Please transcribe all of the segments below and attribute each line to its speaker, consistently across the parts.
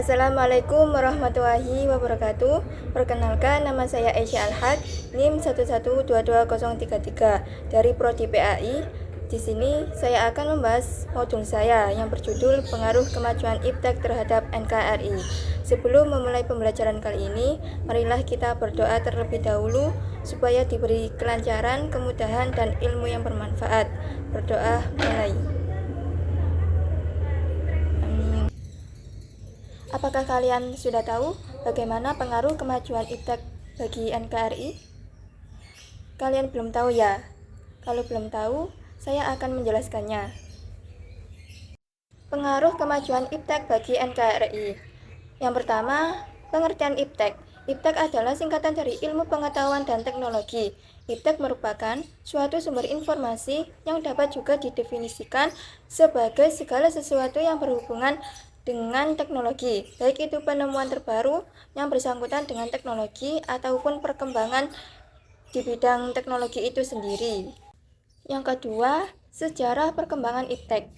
Speaker 1: Assalamualaikum warahmatullahi wabarakatuh. Perkenalkan, nama saya Aisyah Al-Haq, NIM 1122033 dari Prodi PAI. Di sini saya akan membahas modul saya yang berjudul Pengaruh Kemajuan Iptek terhadap NKRI. Sebelum memulai pembelajaran kali ini, marilah kita berdoa terlebih dahulu supaya diberi kelancaran, kemudahan, dan ilmu yang bermanfaat. Berdoa mulai. Apakah kalian sudah tahu bagaimana pengaruh kemajuan iptek bagi NKRI? Kalian belum tahu ya? Kalau belum tahu, saya akan menjelaskannya. Pengaruh kemajuan iptek bagi NKRI. Yang pertama, pengertian iptek. Iptek adalah singkatan dari Ilmu Pengetahuan dan Teknologi. Iptek merupakan suatu sumber informasi yang dapat juga didefinisikan sebagai segala sesuatu yang berhubungan dengan teknologi, baik itu penemuan terbaru yang bersangkutan dengan teknologi ataupun perkembangan di bidang teknologi itu sendiri. Yang kedua, sejarah perkembangan iptek.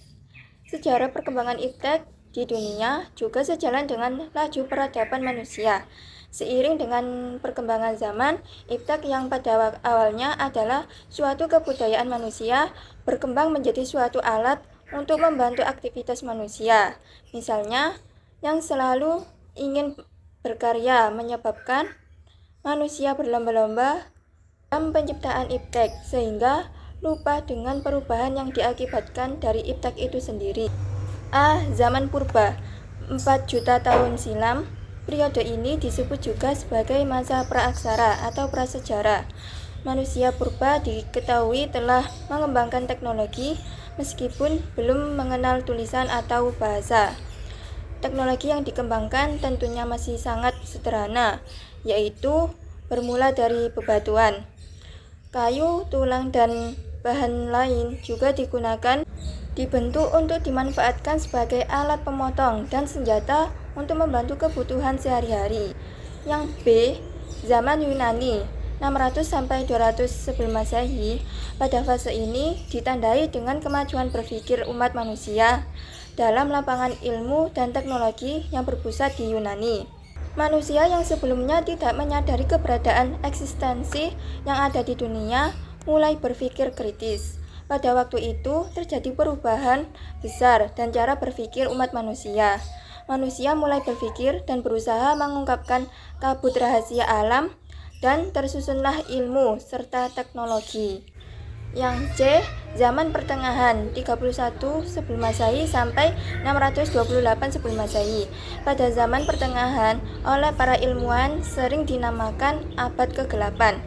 Speaker 1: Sejarah perkembangan iptek di dunia juga sejalan dengan laju peradaban manusia. Seiring dengan perkembangan zaman, iptek yang pada awalnya adalah suatu kebudayaan manusia berkembang menjadi suatu alat untuk membantu aktivitas manusia. Misalnya, yang selalu ingin berkarya menyebabkan manusia berlomba-lomba dalam penciptaan iptek, sehingga lupa dengan perubahan yang diakibatkan dari iptek itu sendiri. Zaman purba, 4 juta tahun silam. Periode ini disebut juga sebagai masa praaksara atau prasejarah. Manusia purba diketahui telah mengembangkan teknologi meskipun belum mengenal tulisan atau bahasa. Teknologi yang dikembangkan tentunya masih sangat sederhana, yaitu bermula dari bebatuan. Kayu, tulang, dan bahan lain juga digunakan, dibentuk untuk dimanfaatkan sebagai alat pemotong dan senjata untuk membantu kebutuhan sehari-hari. Yang B, zaman Yunani 600-200 sebelum Masehi. Pada fase ini ditandai dengan kemajuan berpikir umat manusia dalam lapangan ilmu dan teknologi yang berpusat di Yunani. Manusia yang sebelumnya tidak menyadari keberadaan eksistensi yang ada di dunia mulai berpikir kritis. Pada waktu itu terjadi perubahan besar dan cara berpikir umat manusia. Manusia mulai berpikir dan berusaha mengungkapkan kabut rahasia alam, dan tersusunlah ilmu serta teknologi. Yang C, zaman pertengahan 31 sebelum Masehi sampai 628 sebelum Masehi. Pada zaman pertengahan, oleh para ilmuwan sering dinamakan abad kegelapan.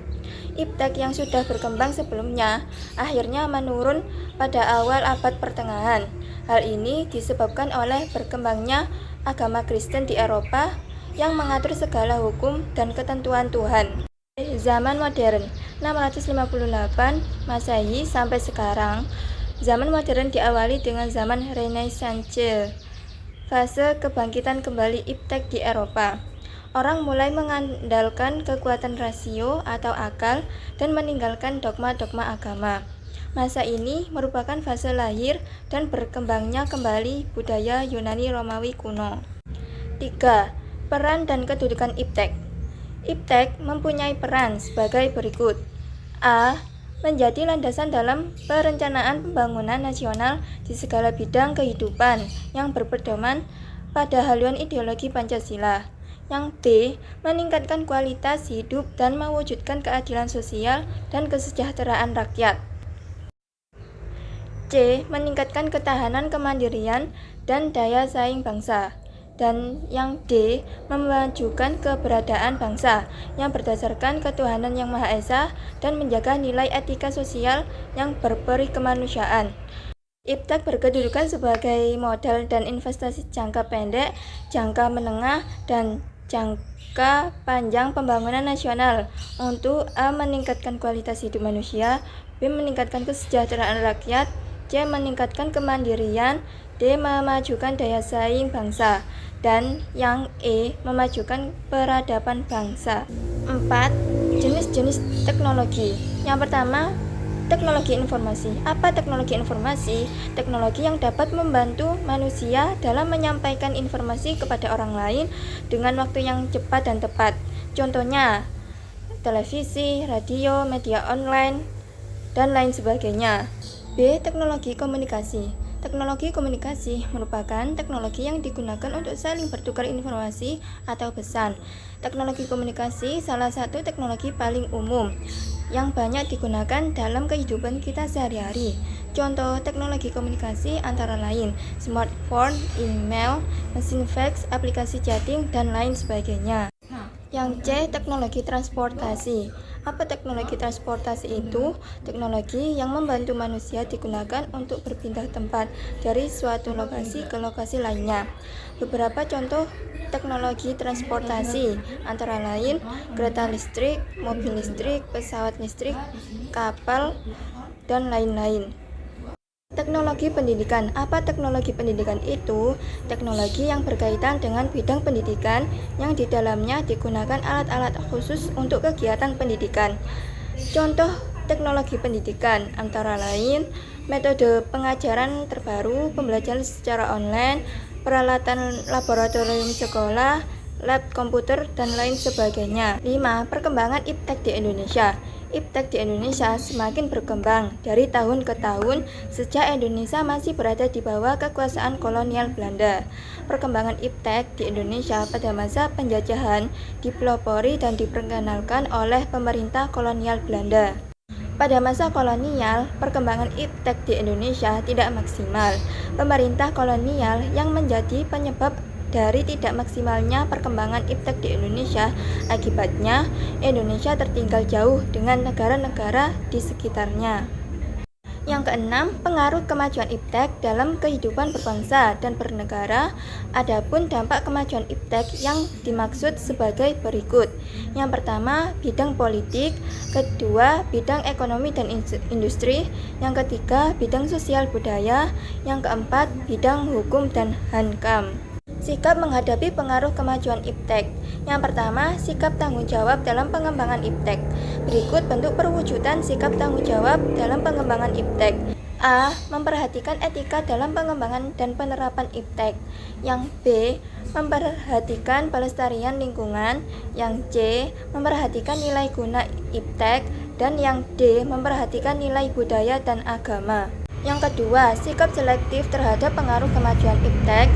Speaker 1: Iptek yang sudah berkembang sebelumnya akhirnya menurun pada awal abad pertengahan. Hal ini disebabkan oleh berkembangnya agama Kristen di Eropa yang mengatur segala hukum dan ketentuan Tuhan. Zaman modern 658 Masehi sampai sekarang. Zaman modern diawali dengan zaman Renaissance, fase kebangkitan kembali iptek di Eropa. Orang mulai mengandalkan kekuatan rasio atau akal dan meninggalkan dogma-dogma agama. Masa ini merupakan fase lahir dan berkembangnya kembali budaya Yunani Romawi kuno. 3. Peran dan kedudukan iptek. Iptek mempunyai peran sebagai berikut. A. Menjadi landasan dalam perencanaan pembangunan nasional di segala bidang kehidupan yang berpedoman pada haluan ideologi Pancasila. Yang B. Meningkatkan kualitas hidup dan mewujudkan keadilan sosial dan kesejahteraan rakyat. C. Meningkatkan ketahanan kemandirian dan daya saing bangsa. Dan yang D, memajukan keberadaan bangsa yang berdasarkan ketuhanan yang Maha Esa dan menjaga nilai etika sosial yang berperi kemanusiaan. Iptek berkedudukan sebagai modal dan investasi jangka pendek, jangka menengah, dan jangka panjang pembangunan nasional untuk A. Meningkatkan kualitas hidup manusia, B. Meningkatkan kesejahteraan rakyat, C. Meningkatkan kemandirian, D. Memajukan daya saing bangsa, dan yang E. Memajukan peradaban bangsa. 4. Jenis-jenis teknologi. Yang pertama, Teknologi informasi. Apa teknologi informasi? Teknologi yang dapat membantu manusia dalam menyampaikan informasi kepada orang lain dengan waktu yang cepat dan tepat. Contohnya, televisi, radio, media online, dan lain sebagainya. B. Teknologi komunikasi. Teknologi komunikasi merupakan teknologi yang digunakan untuk saling bertukar informasi atau pesan. Teknologi komunikasi salah satu teknologi paling umum yang banyak digunakan dalam kehidupan kita sehari-hari. Contoh teknologi komunikasi antara lain smartphone, email, mesin fax, aplikasi chatting, dan lain sebagainya. Yang C. Teknologi transportasi. Apa teknologi transportasi itu? Teknologi yang membantu manusia digunakan untuk berpindah tempat dari suatu lokasi ke lokasi lainnya. Beberapa contoh teknologi transportasi antara lain kereta listrik, mobil listrik, pesawat listrik, kapal, dan lain-lain. Teknologi pendidikan. Apa teknologi pendidikan itu? Teknologi yang berkaitan dengan bidang pendidikan yang di dalamnya digunakan alat-alat khusus untuk kegiatan pendidikan. Contoh teknologi pendidikan antara lain metode pengajaran terbaru, pembelajaran secara online, peralatan laboratorium sekolah, lab komputer, dan lain sebagainya. 5. Perkembangan iptek di Indonesia. Iptek di Indonesia semakin berkembang dari tahun ke tahun sejak Indonesia masih berada di bawah kekuasaan kolonial Belanda. Perkembangan iptek di Indonesia pada masa penjajahan dipelopori dan diperkenalkan oleh pemerintah kolonial Belanda. Pada masa kolonial, perkembangan iptek di Indonesia tidak maksimal. Pemerintah kolonial yang menjadi penyebab dari tidak maksimalnya perkembangan iptek di Indonesia. Akibatnya, Indonesia tertinggal jauh dengan negara-negara di sekitarnya. Yang keenam, pengaruh kemajuan iptek dalam kehidupan berbangsa dan bernegara. Adapun dampak kemajuan iptek yang dimaksud sebagai berikut. Yang pertama, bidang politik. Kedua, bidang ekonomi dan industri. Yang ketiga, bidang sosial budaya. Yang keempat, bidang hukum dan hankam. Sikap menghadapi pengaruh kemajuan iptek. Yang pertama, sikap tanggung jawab dalam pengembangan iptek. Berikut bentuk perwujudan sikap tanggung jawab dalam pengembangan iptek. A. Memperhatikan etika dalam pengembangan dan penerapan iptek. Yang B. Memperhatikan pelestarian lingkungan. Yang C. Memperhatikan nilai guna iptek. Dan yang D. Memperhatikan nilai budaya dan agama. Yang kedua, sikap selektif terhadap pengaruh kemajuan iptek.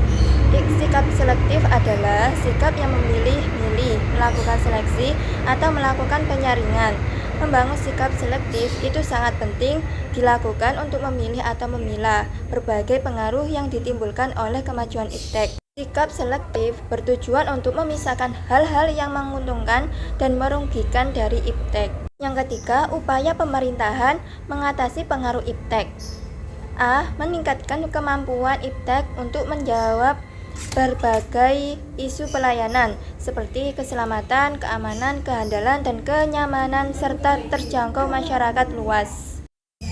Speaker 1: Sikap selektif adalah sikap yang memilih-milih, melakukan seleksi, atau melakukan penyaringan. Membangun sikap selektif itu sangat penting dilakukan untuk memilih atau memilah berbagai pengaruh yang ditimbulkan oleh kemajuan iptek. Sikap selektif bertujuan untuk memisahkan hal-hal yang menguntungkan dan merugikan dari iptek. Yang ketiga, upaya pemerintahan mengatasi pengaruh iptek. A. Meningkatkan kemampuan iptek untuk menjawab berbagai isu pelayanan seperti keselamatan, keamanan, kehandalan, dan kenyamanan serta terjangkau masyarakat luas.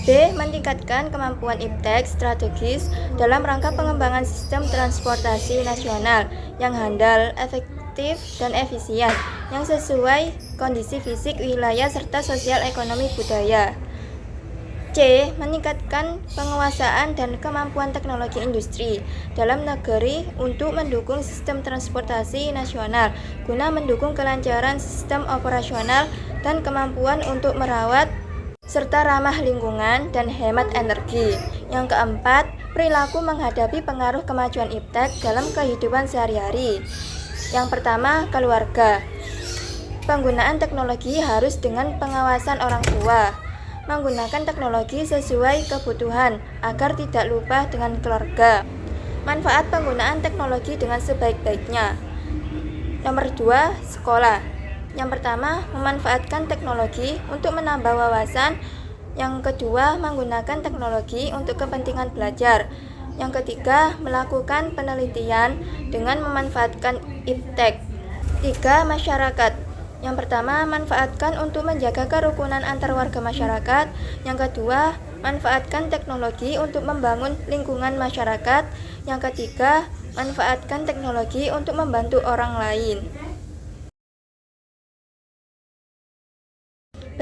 Speaker 1: B. Meningkatkan kemampuan iptek strategis dalam rangka pengembangan sistem transportasi nasional yang handal, efektif, dan efisien yang sesuai kondisi fisik, wilayah, serta sosial ekonomi budaya. C. Meningkatkan penguasaan dan kemampuan teknologi industri dalam negeri untuk mendukung sistem transportasi nasional guna mendukung kelancaran sistem operasional dan kemampuan untuk merawat serta ramah lingkungan dan hemat energi. Yang keempat, perilaku menghadapi pengaruh kemajuan iptek dalam kehidupan sehari-hari. Yang pertama, keluarga. Penggunaan teknologi harus dengan pengawasan orang tua. Menggunakan teknologi sesuai kebutuhan agar tidak lupa dengan keluarga. Manfaat penggunaan teknologi dengan sebaik-baiknya. Nomor 2, sekolah. Yang pertama, memanfaatkan teknologi untuk menambah wawasan. Yang kedua, menggunakan teknologi untuk kepentingan belajar. Yang ketiga, melakukan penelitian dengan memanfaatkan iptek. 3, masyarakat. Yang pertama, manfaatkan untuk menjaga kerukunan antar warga masyarakat. Yang kedua, manfaatkan teknologi untuk membangun lingkungan masyarakat. Yang ketiga, manfaatkan teknologi untuk membantu orang lain.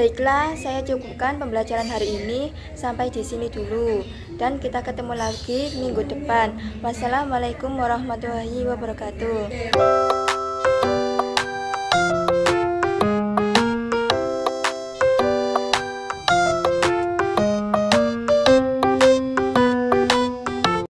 Speaker 1: Baiklah, saya cukupkan pembelajaran hari ini sampai di sini dulu. Dan kita ketemu lagi minggu depan. Wassalamualaikum warahmatullahi wabarakatuh.